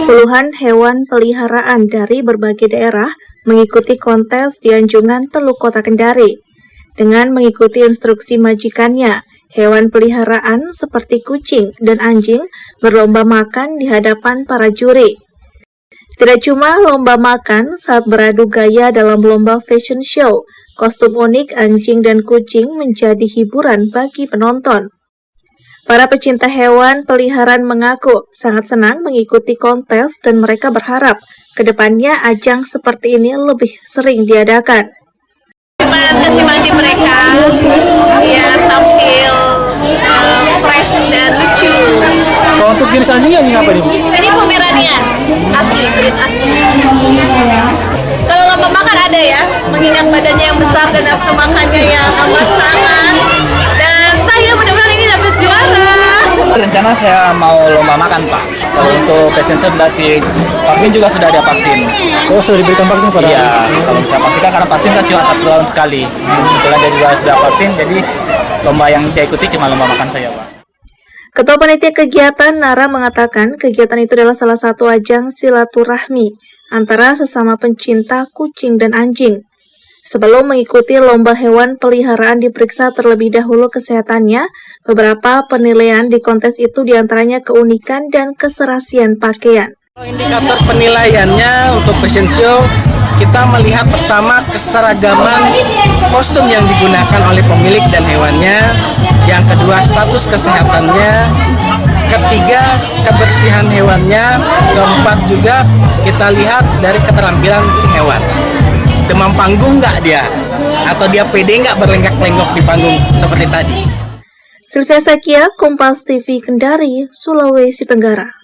Puluhan hewan peliharaan dari berbagai daerah mengikuti kontes di Anjungan Teluk Kota Kendari. Dengan mengikuti instruksi majikannya, hewan peliharaan seperti kucing dan anjing berlomba makan di hadapan para juri. Tidak cuma lomba makan saat beradu gaya dalam lomba fashion show, kostum unik anjing dan kucing menjadi hiburan bagi penonton. Para pecinta hewan peliharaan mengaku sangat senang mengikuti kontes dan mereka berharap kedepannya ajang seperti ini lebih sering diadakan. Kasih mandi mereka biar tampil fresh dan lucu. Kalau untuk jenis anjingnya ini apa nih? Ini Pomeranian asli, breed asli. Kalau lomba makan ada ya, mengingat badannya yang besar dan nafsu makannya yang amat sangat. Dan saya mudah-mudahan ini dapat juara. Rencana saya mau lomba makan, Pak. Kalau untuk fashion show vaksin juga sudah ada vaksin. Oh, sudah diberikan vaksin pada? Iya, kalau bisa vaksin kan karena vaksin kan cuma 1 tahun sekali. Kebetulan dia juga sudah vaksin, jadi lomba yang dia ikuti cuma lomba makan saja, Pak. Ketua Panitia Kegiatan Nara mengatakan kegiatan itu adalah salah satu ajang silaturahmi antara sesama pencinta kucing dan anjing. Sebelum mengikuti lomba hewan peliharaan diperiksa terlebih dahulu kesehatannya. Beberapa penilaian di kontes itu diantaranya keunikan dan keserasian pakaian. Indikator penilaiannya untuk fashion show, kita melihat pertama keseragaman kostum yang digunakan oleh pemilik dan hewannya. Yang kedua status kesehatannya. Ketiga kebersihan hewannya. Keempat juga kita lihat dari keterampilan si hewan. Demam panggung nggak dia? Atau dia pede nggak berlenggak-lenggok di panggung seperti tadi? Sylvia Sakia, Kompas TV Kendari, Sulawesi Tenggara.